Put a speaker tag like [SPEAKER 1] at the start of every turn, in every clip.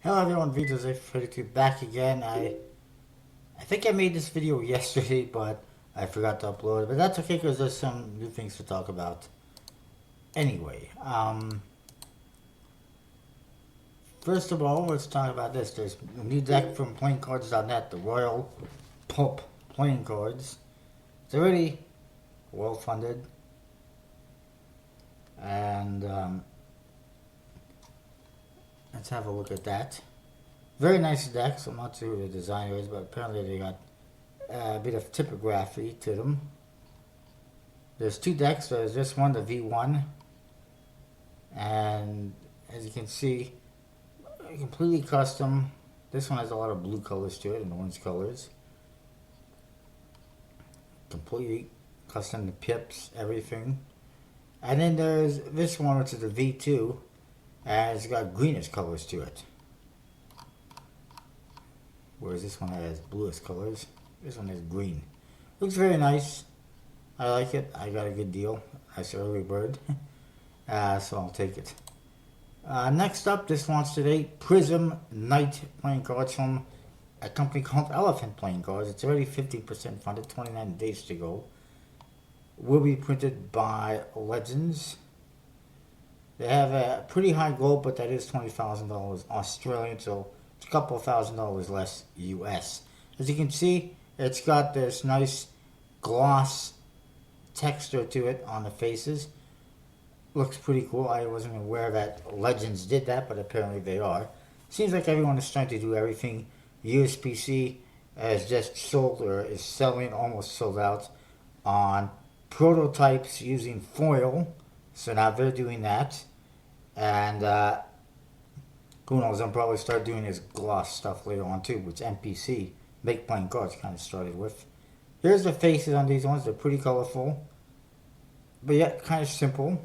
[SPEAKER 1] Hello everyone, Vito's32 back again. I think I made this video yesterday, but I forgot to upload it. But that's okay because there's some new things to talk about. Anyway, first of all, let's talk about this. There's a new deck from playingcards.net, the Royal Pulp playing cards. It's already well funded, and let's have a look at that. Very nice decks. I'm not sure who the designer is, but apparently they got a bit of typography to them. There's two decks. There's this one, the V1, and as you can see, completely custom. This one has a lot of blue colors to it and orange colors. Completely custom, the pips, everything. And then there's this one, which is the V2, and it's got greenish colors to it. Whereas this one has bluish colors. This one is green. Looks very nice. I like it. I got a good deal. Nice early bird. So I'll take it. Next up, this launch today, Prism Night playing cards from a company called Elephant Playing Cards. It's already 50% funded, 29 days to go. Will be printed by Legends. They have a pretty high goal, but that is $20,000 Australian, so it's a couple $1,000 less US. As you can see, it's got this nice gloss texture to it on the faces. Looks pretty cool. I wasn't aware that Legends did that, but apparently they are. Seems like everyone is trying to do everything. USPC has just sold or is selling, almost sold out, on prototypes using foil. So now they're doing that. And who knows, I'll probably start doing this gloss stuff later on too, which MPC, Make Playing Cards, kind of started with. Here's the faces on these ones. They're pretty colorful, but yet kind of simple.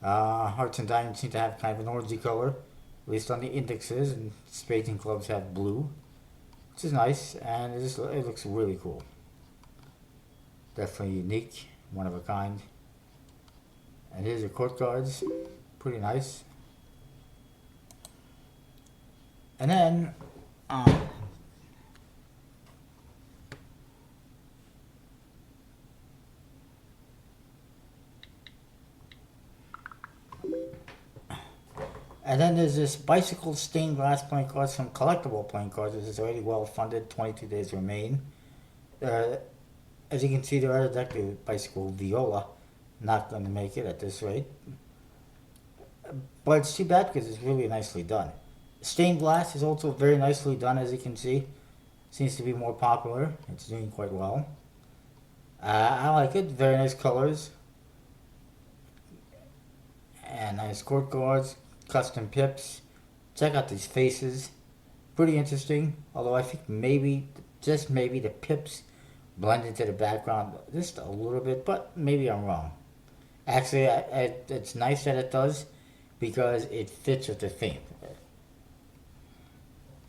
[SPEAKER 1] Hearts and Diamonds seem to have kind of an orangey color, at least on the indexes, and Spades and Clubs have blue, which is nice, and it looks really cool. Definitely unique, one of a kind. And here's your court cards, pretty nice. And then, there's this bicycle stained glass playing cards from Collectible Playing Cards. This is already well funded, 22 days remain. As you can see, the other deck, the bicycle Viola, not going to make it at this rate. But it's too bad because it's really nicely done. Stained glass is also very nicely done, as you can see. Seems to be more popular. It's doing quite well. I like it. Very nice colors. And nice court cards. Custom pips. Check out these faces. Pretty interesting. Although I think maybe, just maybe, the pips blend into the background just a little bit. But maybe I'm wrong. Actually, it's nice that it does, because it fits with the theme.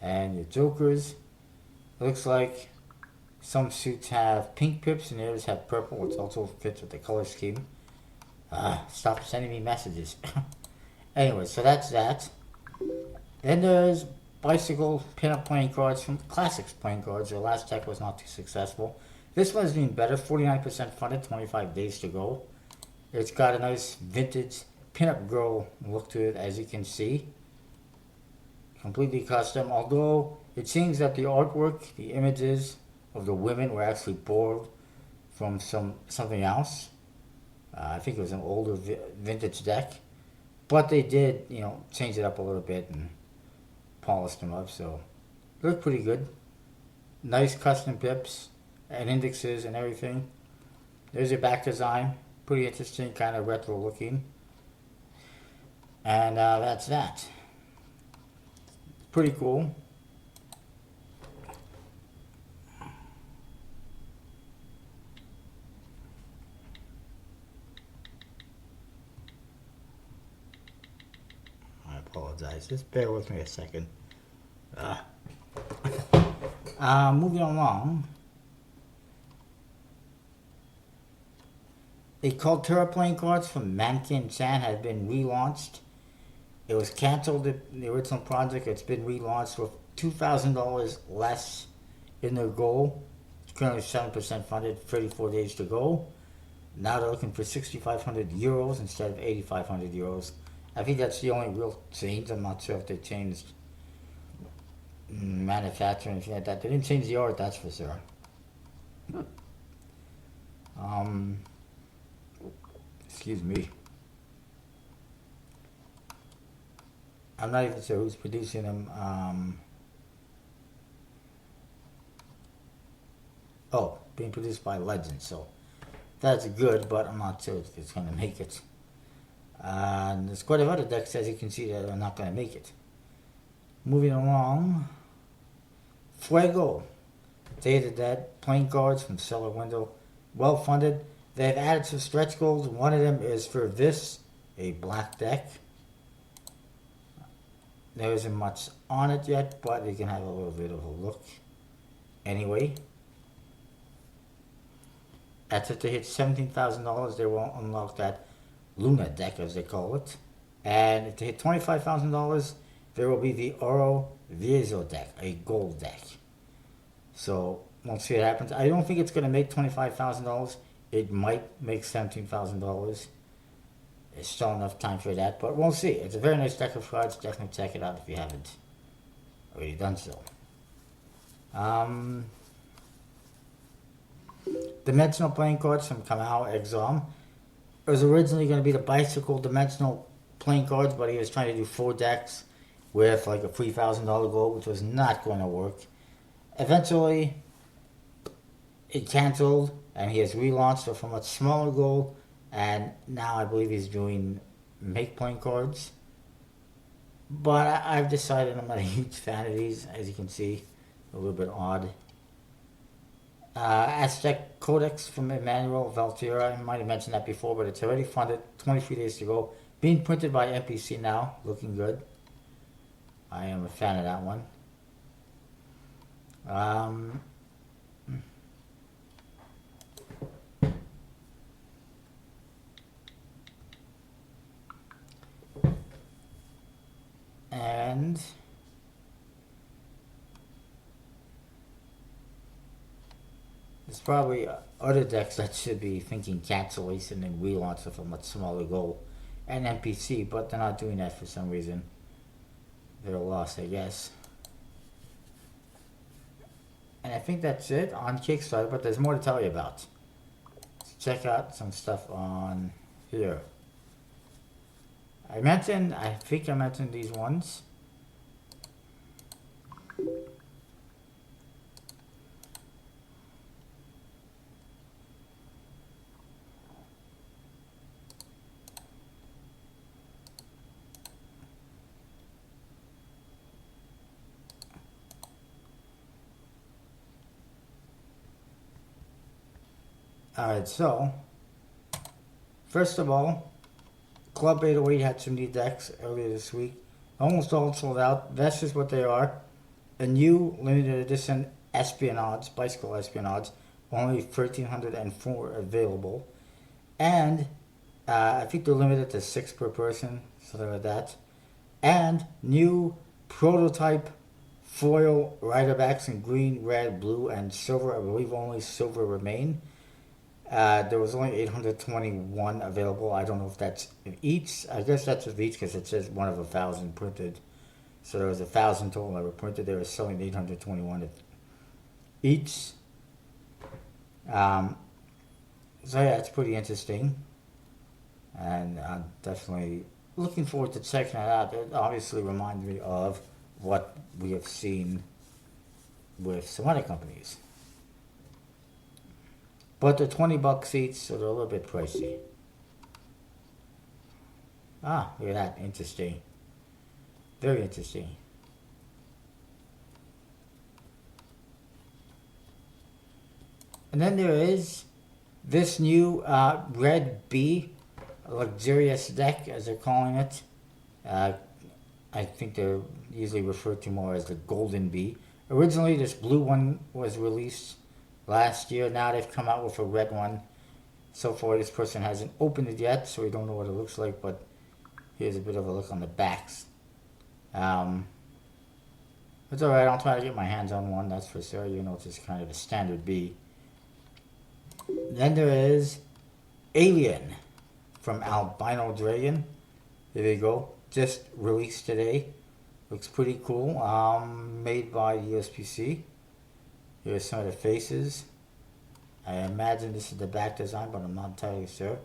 [SPEAKER 1] And your jokers, it looks like some suits have pink pips and the others have purple, which also fits with the color scheme. Stop sending me messages. Anyway, so that's that. Then there's bicycle pinup playing cards from Classics Playing Cards. Their last deck was not too successful. This one's doing better, 49% funded, 25 days to go. It's got a nice vintage pinup girl look to it, as you can see. Completely custom, although it seems that the artwork, the images of the women were actually borrowed from something else. I think it was an older vintage deck, but they did, change it up a little bit and polish them up, so they look pretty good. Nice custom pips and indexes and everything. There's your back design, pretty interesting, kind of retro looking. And that's that. Pretty cool. I apologize. Just bear with me a second. Moving along. The Cultura playing cards from Mankin Chan have been relaunched It was canceled, the original project. It's been relaunched with $2,000 less in their goal. It's currently 7% funded, 34 days to go. Now they're looking for 6,500 euros instead of 8,500 euros. I think that's the only real change. I'm not sure if they changed manufacturing or anything like that. They didn't change the art, that's for sure. Um, excuse me. I'm not even sure who's producing them. Being produced by Legend, so that's good, but I'm not sure if it's going to make it. And there's quite a lot of decks, as you can see, that are not going to make it. Moving along, Fuego, Day of the Dead, playing cards from Cellar Window, well funded. They've added some stretch goals. One of them is for this, a black deck. There isn't much on it yet, but you can have a little bit of a look. Anyway, that's if they hit $17,000, they will unlock that Luna deck, as they call it. And if they hit $25,000, there will be the Oro Viezo deck, a gold deck. So we'll see what happens. I don't think it's going to make $25,000. It might make $17,000. It's still enough time for that, but we'll see. It's a very nice deck of cards. Definitely check it out if you haven't already done so. Dimensional playing cards from Kamau Exam. It was originally going to be the bicycle dimensional playing cards, but he was trying to do 4 decks with like a $3,000 goal, which was not going to work. Eventually, it canceled, and he has relaunched with a much smaller goal, and now I believe he's doing make playing cards. But I've decided I'm not a huge fan of these, as you can see, a little bit odd. Aztec Codex from Emmanuel Valtera. I might have mentioned that before, but it's already funded. 23 days to go. Being printed by MPC now. Looking good. I am a fan of that one. And there's probably other decks that should be thinking cancellation and relaunch with a much smaller goal and NPC, but they're not doing that for some reason. They're lost, I guess. And I think that's it on Kickstarter, but there's more to tell you about. Let's check out some stuff on here. I think I mentioned these ones. Alright, so first of all, Club8 had some new decks earlier this week. Almost all sold out. That's just what they are. A new limited edition Espionage, Bicycle Espionage, only 1,304 available. And I think they're limited to 6 per person, something like that. And new prototype foil rider backs in green, red, blue, and silver. I believe only silver remain. There was only 821 available. I don't know if that's in each. I guess that's with each because it says one of 1,000 printed. So there was 1,000 total that were printed. They were selling 821 of each. So yeah, it's pretty interesting. And I'm definitely looking forward to checking that out. It obviously reminds me of what we have seen with some other companies. But they're $20 each, so they're a little bit pricey. Ah, look at that. Interesting. Very interesting. And then there is this new Red B luxurious deck, as they're calling it. I think they're usually referred to more as the Golden B. Originally, this blue one was released last year. Now they've come out with a red one. So far, this person hasn't opened it yet, so we don't know what it looks like, but Here's a bit of a look on the backs. It's alright, I'll try to get my hands on one, that's for sure. You know, it's just kind of a standard B. Then there is Alien from Albino Dragon. There you go. Just released today. Looks pretty cool. Made by the USPC. Here's some of the faces. I imagine this is the back design, but I'm not entirely sure.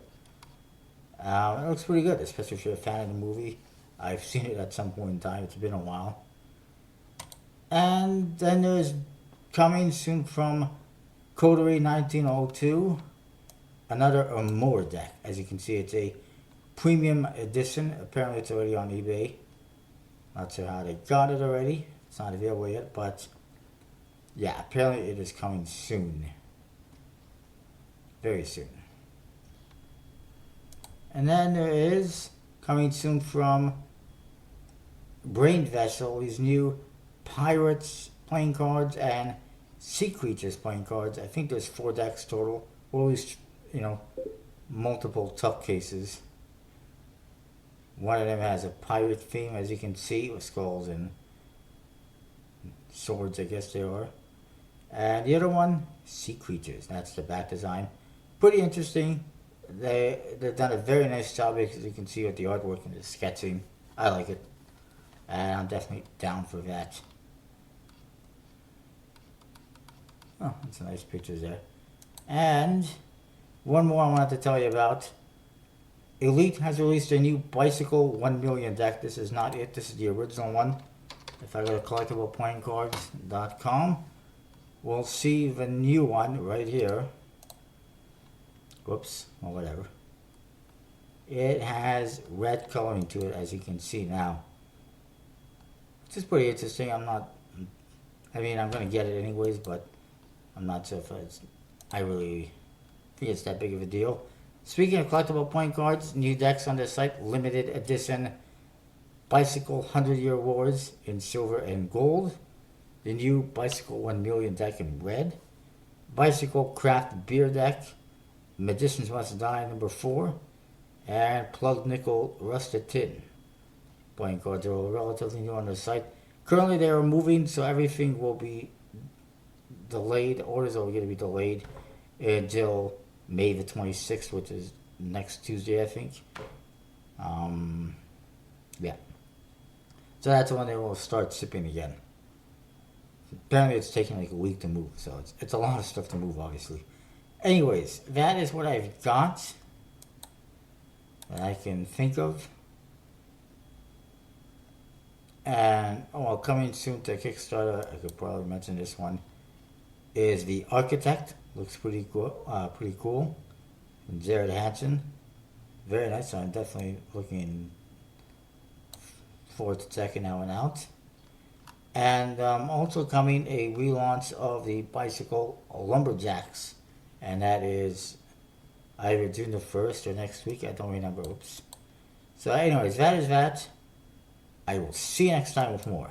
[SPEAKER 1] It looks pretty good, especially if you're a fan of the movie. I've seen it at some point in time. It's been a while. And then there's coming soon from Codex 1902, another Amur deck. As you can see, it's a premium edition. Apparently it's already on eBay. Not sure how they got it already. It's not available yet, but yeah, apparently it is coming soon. Very soon. And then there is, coming soon from Brain Vessel, these new Pirates playing cards and Sea Creatures playing cards. I think there's 4 decks total. Or at least, you know, multiple tough cases. One of them has a pirate theme, as you can see, with skulls and swords, I guess they are. And the other one, Sea Creatures. That's the back design. Pretty interesting. They've done a very nice job, as you can see, with the artwork and the sketching. I like it. And I'm definitely down for that. Oh, that's some nice pictures there. And one more I wanted to tell you about. Elite has released a new Bicycle 1 million deck. This is not it. This is the original one. If I go to collectibleplayingcards.com, we'll see the new one right here. Whoops, or whatever. It has red coloring to it, as you can see now. Which is pretty interesting. I'm going to get it anyways, but I'm not sure if I really think it's that big of a deal. Speaking of collectible playing cards, new decks on the site, limited edition Bicycle 100-Year Wars in silver and gold. The new Bicycle 1 million deck in red. Bicycle Craft Beer deck. Magicians Must Die #4. And Plug Nickel Rusted Tin. Playing cards are all relatively new on the site. Currently they are moving, so everything will be delayed. Orders are going to be delayed until May the 26th, which is next Tuesday, I think. Yeah. So that's when they will start shipping again. Apparently it's taking like a week to move, so it's a lot of stuff to move, obviously. Anyways, that is what I've got that I can think of. And, coming soon to Kickstarter, I could probably mention this one, is The Architect. Looks pretty cool. And Jared Hansen. Very nice. So I'm definitely looking forward to checking that one out. And also coming a relaunch of the Bicycle Lumberjacks. And that is either June the 1st or next week. I don't remember. Oops. So anyways, that is that. I will see you next time with more.